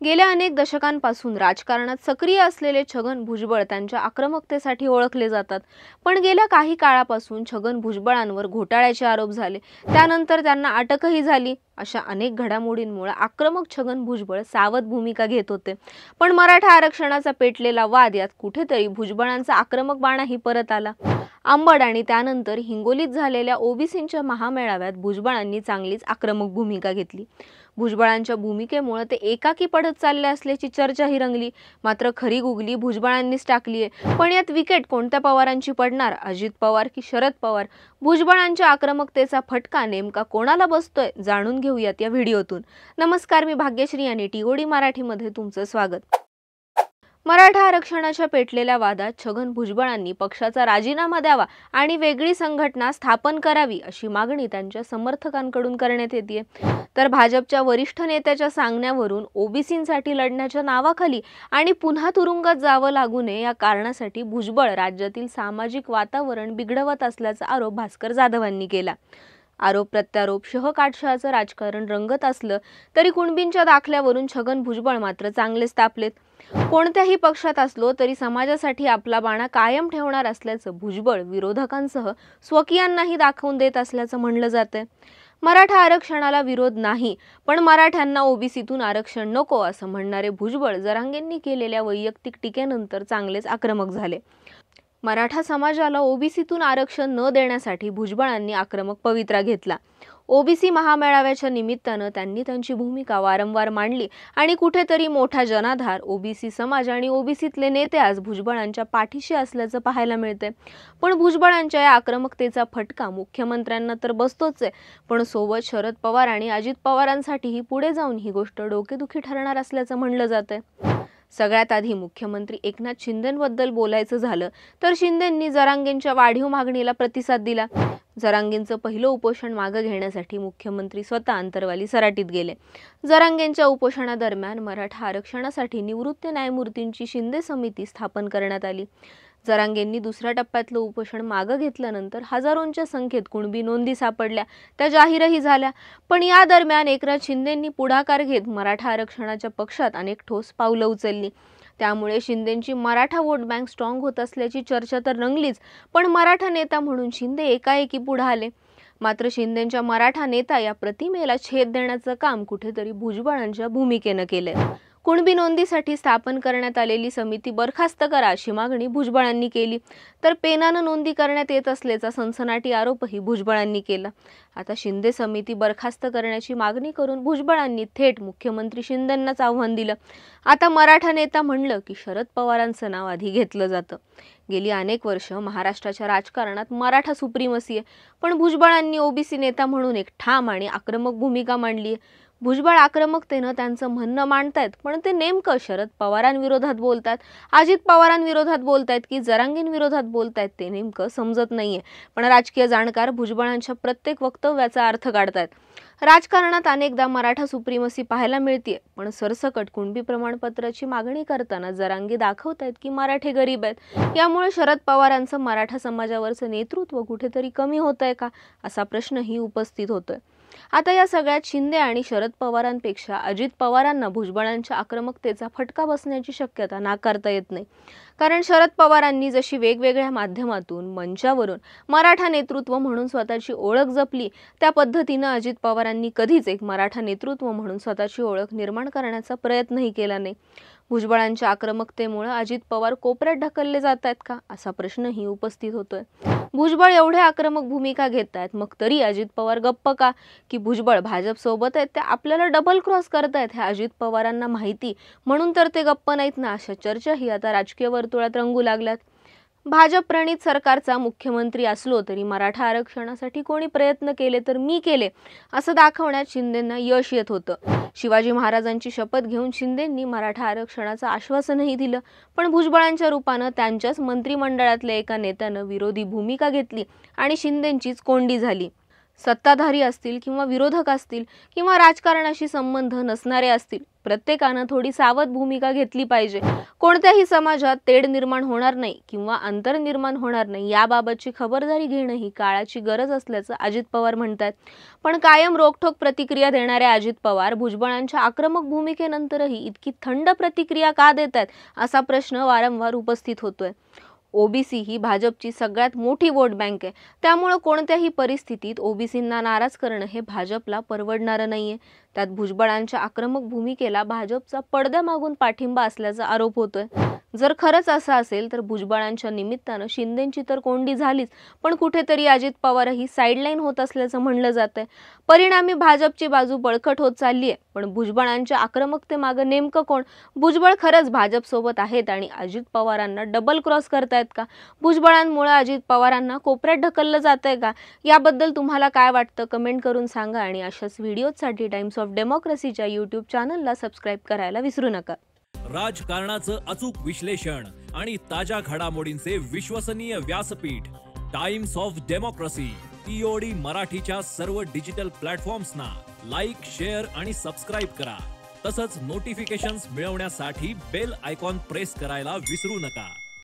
गेल्या अनेक दशकांपासून राजकारणात सक्रिय असलेले छगन भुजबळ त्यांच्या आक्रमकतेसाठी ओळखले जातात. पण गेल्या काही काळापासून छगन भुजबळांवर घोटाळ्याचे आरोप झाले. त्यानंतर त्यांना अटकही झाली. अशा अनेक घडामोडींमुळे आक्रमक छगन भुजबळ सावध भूमिका घेत होते. पण मराठा आरक्षणाचा पेटलेला वाद यात कुठेतरी भुजबळांचा आक्रमक बाणाही परत आला. अंबड आणि त्यानंतर हिंगोलीत झालेल्या ओबीसींच्या महामेळाव्यात भुजबळांनी चांगलीच आक्रमक भूमिका घेतली. भुजबळांच्या भूमिकेमुळे ते एकाकी पडत चालले असल्याची चर्चाही रंगली. मात्र खरी गुगली भुजबळांनीच टाकलीये. पण यात विकेट कोणत्या पवारांची पडणार, अजित पवार की शरद पवार? भुजबळांच्या आक्रमकतेचा फटका नेमका कोणाला बसतोय, जाणून घेऊयात या व्हिडिओतून. नमस्कार, मी भाग्यश्री आणि टीओडी मराठीमध्ये तुमचं स्वागत. मराठा आरक्षणाच्या पेटलेल्या वादात छगन भुजबळांनी पक्षाचा राजीनामा द्यावा आणि वेगळी संघटना स्थापन करावी अशी मागणी त्यांच्या समर्थकांकडून करण्यात येते. तर भाजपच्या वरिष्ठ नेत्याच्या सांगण्यावरून ओबीसींसाठी लढण्याच्या नावाखाली आणि पुन्हा तुरुंगात जावं लागू नये या कारणासाठी भुजबळ राज्यातील सामाजिक वातावरण बिघडवत असल्याचा आरोप भास्कर जाधवांनी केला. आरोप प्रत्यारोप शह काटशहाचं राजकारण रंगत असलं तरी कुणबींच्या दाखल्यावरून छगन भुजबळ मात्र चांगलेच तापलेत. कोणत्याही पक्षात असलो तरी समाजासाठी आपला बाणा कायम ठेवणार असल्याचं भुजबळ विरोधकांसह स्वकीयांनाही दाखवून देत असल्याचं म्हणलं जातंय. मराठा आरक्षणाला विरोध नाही, पण मराठ्यांना ओबीसीतून आरक्षण नको असं म्हणणारे भुजबळ जरांगेंनी केलेल्या वैयक्तिक टीकेनंतर चांगलेच आक्रमक झाले. मराठा समाजाला ओबीसीतून आरक्षण न देण्यासाठी भुजबळांनी आक्रमक पवित्रा घेतला. ओबीसी महामेळाव्याच्या निमित्तानं त्यांनी त्यांची भूमिका वारंवार मांडली आणि कुठेतरी मोठा जनाधार ओबीसी समाज आणि ओबीसीतले नेते आज भुजबळांच्या पाठीशी असल्याचं पाहायला मिळते. पण भुजबळांच्या या आक्रमकतेचा फटका मुख्यमंत्र्यांना तर बसतोच आहे, पण सोबत शरद पवार आणि अजित पवारांसाठीही पुढे जाऊन ही गोष्ट डोकेदुखी ठरणार असल्याचं म्हणलं जातंय. सगळ्यात आधी मुख्यमंत्री एकनाथ शिंदेंबद्दल बोलायचं झालं तर शिंदेंनी जरांगेंच्या वाढीव मागणीला प्रतिसाद दिला. जरांगेंचं पहिलं उपोषण मागे घेण्यासाठी मुख्यमंत्री स्वतः अंतरवाली सराटीत गेले. जरांगेंच्या उपोषणादरम्यान मराठा आरक्षणासाठी निवृत्त न्यायमूर्तींची शिंदे समिती स्थापन करण्यात आली. जरांगेंनी दुसऱ्या टप्प्यातलं उपोषण मागे घेतल्यानंतर हजारोंच्या संख्येत कुणबी नोंदी सापडल्या, त्या जाहीरही झाल्या. पण या दरम्यान एकनाथ शिंदेंनी पुढाकार घेत मराठा आरक्षणाच्या पक्षात अनेक ठोस पावलं उचलली. त्यामुळे शिंदेंची मराठा वोट बँक स्ट्रॉंग होत असल्याची चर्चा तर रंगलीच, पण मराठा नेता म्हणून शिंदे एकाएकी पुढे आले. मात्र शिंदेंच्या मराठा नेता या प्रतिमेला छेद देण्याचं काम कुठेतरी भुजबळांच्या भूमिकेनं केलंय. कुणबी नोंदीसाठी स्थापन करण्यात आलेली समिती बरखास्त करा अशी मागणी भुजबळांनी केली, तर पेनानं नोंदी करण्यात येत असल्याचा सनसनाटी आरोपही भुजबळांनी केला. आता शिंदे समिती बरखास्त करण्याची मागणी करून भुजबळांनी थेट मुख्यमंत्री शिंदेंनाच आव्हान दिलं. आता मराठा नेता म्हणलं की शरद पवारांचं नाव आधी घेतलं जातं. गेली अनेक वर्ष महाराष्ट्राच्या राजकारणात मराठा सुप्रीमसी आहे, पण भुजबळांनी ओबीसी नेता म्हणून एक ठाम आणि आक्रमक भूमिका मांडली आहे. भुजबळ आक्रमकतेनं त्यांचं म्हणणं मांडतायत, पण ते नेमकं शरद पवारांविरोधात बोलतात, अजित पवारांविरोधात बोलतायत की जरांगेंविरोधात बोलतायत ते नेमकं समजत नाहीये. पण राजकीय जाणकार भुजबळांच्या प्रत्येक वक्तव्याचा अर्थ काढतायत. राजकारणात अनेकदा मराठा सुप्रीमसी पाहायला मिळते, पण सरसकट कुणबी प्रमाणपत्राची मागणी करताना जरांगे दाखवतायत की मराठे गरीब आहेत. यामुळे शरद पवारांचं मराठा समाजावरचं नेतृत्व कुठेतरी कमी होतंय का, असा प्रश्नही उपस्थित होतोय. आता या सगळ्यात शिंदे आणि शरद पवारांपेक्षा अजित पवारांना भुजबळांच्या आक्रमकतेचा फटका बसण्याची शक्यता नाकारता येत नाही. कारण शरद पवारांनी जशी वेगवेगळ्या माध्यमातून मंचावरून मराठा नेतृत्व म्हणून स्वतःची ओळख जपली, त्या पद्धतीनं अजित पवारांनी कधीच एक मराठा नेतृत्व म्हणून स्वतःची ओळख निर्माण करण्याचा प्रयत्नही केला नाही. भुजबळांच्या आक्रमकतेमुळे अजित पवार कोपऱ्यात ढकलले जात आहेत का, असा प्रश्नही उपस्थित होतोय. भुजबळ एवढे आक्रमक भूमिका घेत आहेत, मग तरी अजित पवार गप्प का? की भुजबळ भाजप सोबत आहेत, ते आपल्याला डबल क्रॉस करतायत हे अजित पवारांना माहिती म्हणून तर ते गप्प नाहीत ना, अशा चर्चाही आता राजकीय वर्तुळात रंगू लागल्यात. भाजप प्रणित सरकारचा मुख्यमंत्री असलो तरी मराठा आरक्षणासाठी कोणी प्रयत्न केले तर मी केले असं दाखवण्यात शिंदेंना यश येत होतं. शिवाजी महाराजांची शपथ घेऊन शिंदेंनी मराठा आरक्षणाचं आश्वासनही दिलं, पण भुजबळांच्या रूपानं त्यांच्याच मंत्रिमंडळातल्या एका नेत्यानं विरोधी भूमिका घेतली आणि शिंदेंचीच कोंडी झाली. सत्ताधारी असतील किंवा विरोधक असतील किंवा राजकारणाशी संबंध नसणारे असतील, प्रत्येकानं थोडी सावध भूमिका घेतली पाहिजे. कोणत्याही समाजात तेढ निर्माण होणार नाही किंवा अंतर निर्माण होणार नाही याबाबतची खबरदारी घेणं ही काळाची गरज असल्याचं अजित पवार म्हणतात. पण कायम रोखठोक प्रतिक्रिया देणारे अजित पवार भुजबळांच्या आक्रमक भूमिकेनंतरही इतकी थंड प्रतिक्रिया का देत आहेत असा प्रश्न वारंवार उपस्थित होतोय. ओबीसी ही भाजपची सगळ्यात मोठी वोट बँक आहे. त्यामुळे कोणत्याही परिस्थितीत ओबीसींना नाराज करणं हे भाजपला परवडणारं नाहीये. त्यात भुजबळांच्या आक्रमक भूमिकेला भाजपचा पडद्यामागून पाठिंबा असल्याचा आरोप होतोय. जर खरंच असं असेल तर भुजबळांच्या निमित्तानं शिंदेंची तर कोंडी झालीच, पण कुठेतरी अजित पवारही साईडलाईन होत असल्याचं म्हणलं जातंय. परिणामी भाजपची बाजू बळकट होत चालली आहे. पण भुजबळांच्या आक्रमकतेमागं नेमकं कोण? भुजबळ खरंच भाजपसोबत आहेत आणि अजित पवारांना डबल क्रॉस करतायत का? भुजबळांमुळे अजित पवारांना कोपऱ्यात ढकललं जातंय का? याबद्दल तुम्हाला काय वाटतं कमेंट करून सांगा आणि अशाच व्हिडिओसाठी टाइम्स ऑफ डेमोक्रेसीच्या यूट्यूब चॅनलला सबस्क्राईब करायला विसरू नका. राजकारणाचं अचूक विश्लेषण आणि ताज्या घडामोडींचे विश्वसनीय व्यासपीठ टाइम्स ऑफ डेमोक्रेसी TOD मराठीच्या सर्व डिजिटल प्लॅटफॉर्म्सना लाईक, शेअर आणि सबस्क्राईब करा. तसंच नोटिफिकेशन्स मिळवण्यासाठी बेल आयकॉन प्रेस करायला विसरू नका.